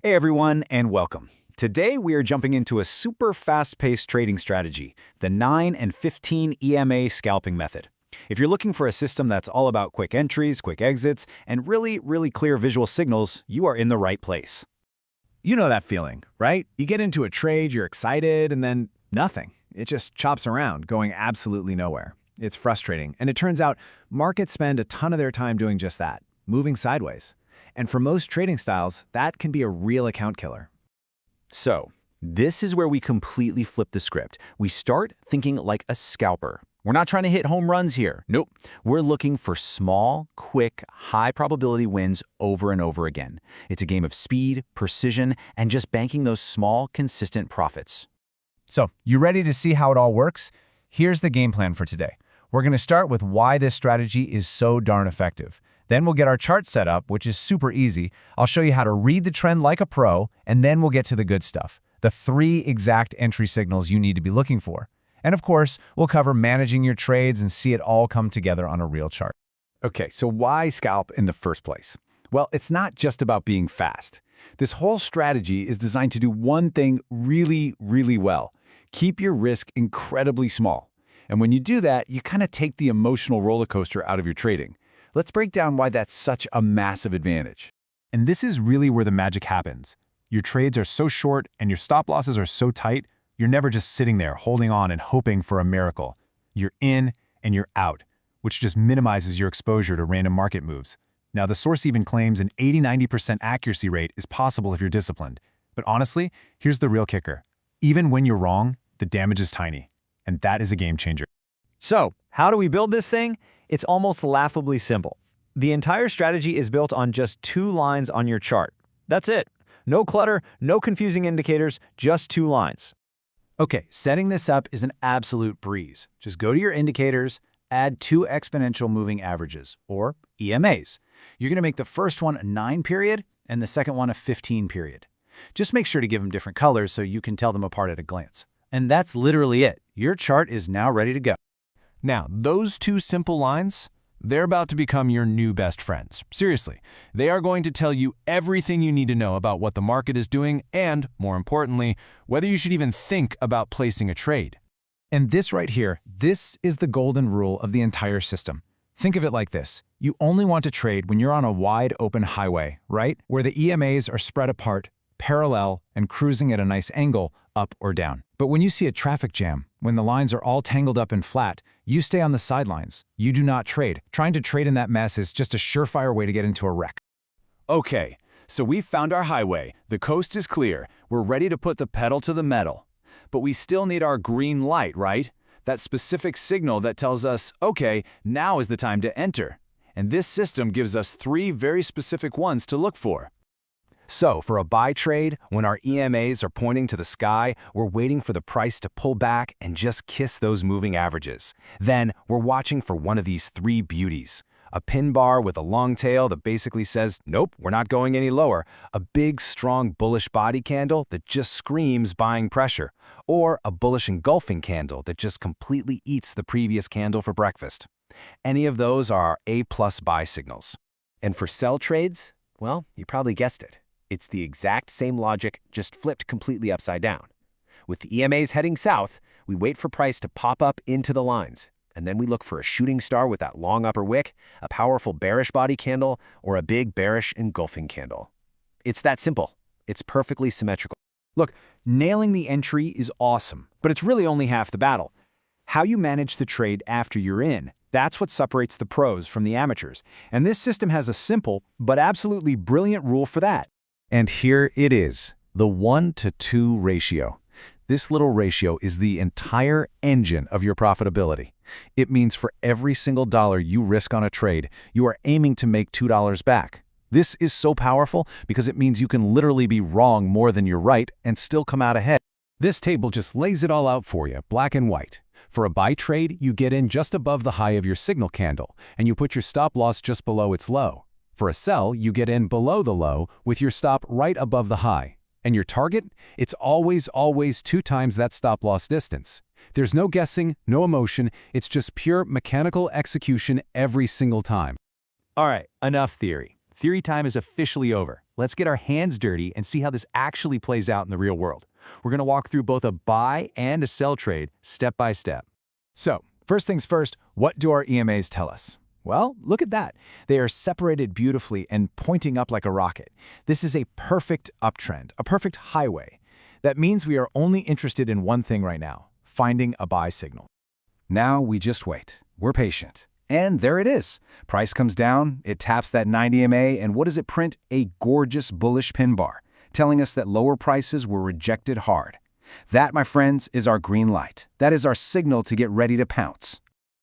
Hey everyone, and welcome. Today we are jumping into a super fast-paced trading strategy, the 9 and 15 EMA scalping method. If you're looking for a system that's all about quick entries, quick exits, and really clear visual signals, you are in the right place. You know that feeling, right? You get into a trade, you're excited, and then nothing. It just chops around, going absolutely nowhere. It's frustrating, and it turns out markets spend a ton of their time doing just that, moving sideways. And for most trading styles, that can be a real account killer. So, this is where we completely flip the script. We start thinking like a scalper. We're not trying to hit home runs here. Nope. We're looking for small, quick, high-probability wins over and over again. It's a game of speed, precision, and just banking those small, consistent profits. So, you ready to see how it all works? Here's the game plan for today. We're going to start with why this strategy is so darn effective. Then we'll get our chart set up, which is super easy. I'll show you how to read the trend like a pro, and then we'll get to the good stuff, the 3 exact entry signals you need to be looking for. And of course, we'll cover managing your trades and see it all come together on a real chart. Okay, so why scalp in the first place? Well, it's not just about being fast. This whole strategy is designed to do one thing really well. Keep your risk incredibly small. And when you do that, you kind of take the emotional roller coaster out of your trading. Let's break down why that's such a massive advantage. And this is really where the magic happens. Your trades are so short and your stop losses are so tight, you're never just sitting there holding on and hoping for a miracle. You're in and you're out, which just minimizes your exposure to random market moves. Now, the source even claims an 80–90% accuracy rate is possible if you're disciplined. But honestly, here's the real kicker. Even when you're wrong, the damage is tiny. And that is a game changer. So, how do we build this thing? It's almost laughably simple. The entire strategy is built on just 2 lines on your chart. That's it. No clutter, no confusing indicators, just 2 lines. Okay, setting this up is an absolute breeze. Just go to your indicators, add 2 exponential moving averages, or EMAs. You're going to make the first one a 9 period and the second one a 15 period. Just make sure to give them different colors so you can tell them apart at a glance. And that's literally it. Your chart is now ready to go. Now, those 2 simple lines, they're about to become your new best friends. Seriously, they are going to tell you everything you need to know about what the market is doing and, more importantly, whether you should even think about placing a trade. And this right here, this is the golden rule of the entire system. Think of it like this. You only want to trade when you're on a wide open highway, right? Where the EMAs are spread apart, parallel, and cruising at a nice angle, up or down. But when you see a traffic jam, when the lines are all tangled up and flat, you stay on the sidelines. You do not trade. Trying to trade in that mess is just a surefire way to get into a wreck. Okay, so we've found our highway. The coast is clear. We're ready to put the pedal to the metal. But we still need our green light, right? That specific signal that tells us, okay, now is the time to enter. And this system gives us 3 very specific ones to look for. So, for a buy trade, when our EMAs are pointing to the sky, we're waiting for the price to pull back and just kiss those moving averages. Then, we're watching for one of these 3 beauties. A pin bar with a long tail that basically says, nope, we're not going any lower. A big, strong bullish body candle that just screams buying pressure. Or a bullish engulfing candle that just completely eats the previous candle for breakfast. Any of those are our A+ buy signals. And for sell trades, well, you probably guessed it. It's the exact same logic, just flipped completely upside down. With the EMAs heading south, we wait for price to pop up into the lines. And then we look for a shooting star with that long upper wick, a powerful bearish body candle, or a big bearish engulfing candle. It's that simple. It's perfectly symmetrical. Look, nailing the entry is awesome, but it's really only half the battle. How you manage the trade after you're in, that's what separates the pros from the amateurs. And this system has a simple, but absolutely brilliant rule for that. And here it is, the 1-to-2 ratio. This little ratio is the entire engine of your profitability. It means for every single dollar you risk on a trade, you are aiming to make $2 back. This is so powerful because it means you can literally be wrong more than you're right and still come out ahead. This table just lays it all out for you, black and white. For a buy trade, you get in just above the high of your signal candle, and you put your stop loss just below its low. For a sell, you get in below the low with your stop right above the high. And your target? It's always 2 times that stop loss distance. There's no guessing, no emotion, it's just pure mechanical execution every single time. All right, enough theory. Theory time is officially over. let's get our hands dirty and see how this actually plays out in the real world. We're going to walk through both a buy and a sell trade step by step. So, first things first, what do our EMAs tell us? Well, look at that. They are separated beautifully and pointing up like a rocket. This is a perfect uptrend, a perfect highway. That means we are only interested in one thing right now, finding a buy signal. Now we just wait. We're patient. And there it is. Price comes down, it taps that 90 EMA, and what does it print? A gorgeous bullish pin bar, telling us that lower prices were rejected hard. That, my friends, is our green light. That is our signal to get ready to pounce.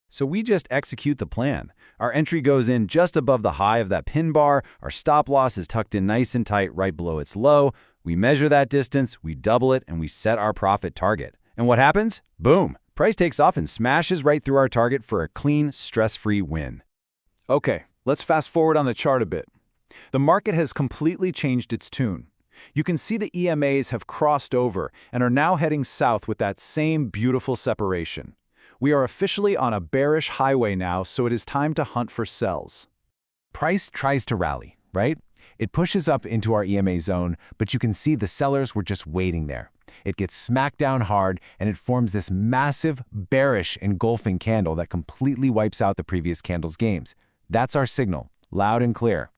So we just execute the plan. Our entry goes in just above the high of that pin bar, our stop loss is tucked in nice and tight right below its low. We measure that distance, we double it, and we set our profit target. And what happens? Boom! Price takes off and smashes right through our target for a clean, stress-free win. Okay, let's fast forward on the chart a bit. The market has completely changed its tune. You can see the EMAs have crossed over and are now heading south with that same beautiful separation. We are officially on a bearish highway now, so it is time to hunt for sells. Price tries to rally, right? It pushes up into our EMA zone, but you can see the sellers were just waiting there. It gets smacked down hard, and it forms this massive, bearish, engulfing candle that completely wipes out the previous candle's gains. That's our signal, loud and clear.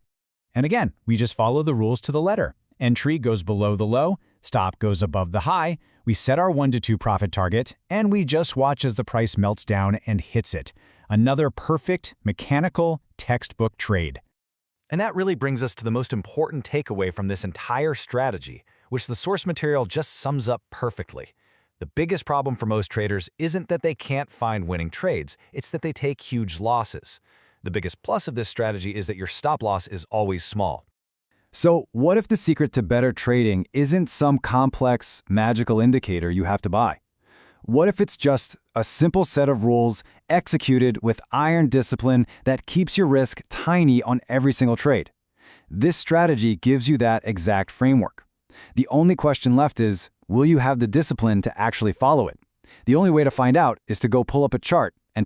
And again, we just follow the rules to the letter. Entry goes below the low, stop goes above the high, we set our 1 to 2 profit target, and we just watch as the price melts down and hits it. Another perfect, mechanical, textbook trade. And that really brings us to the most important takeaway from this entire strategy, which the source material just sums up perfectly. The biggest problem for most traders isn't that they can't find winning trades, it's that they take huge losses. The biggest plus of this strategy is that your stop loss is always small. So what if the secret to better trading isn't some complex, magical indicator you have to buy? What if it's just a simple set of rules executed with iron discipline that keeps your risk tiny on every single trade? This strategy gives you that exact framework. The only question left is, will you have the discipline to actually follow it? The only way to find out is to go pull up a chart and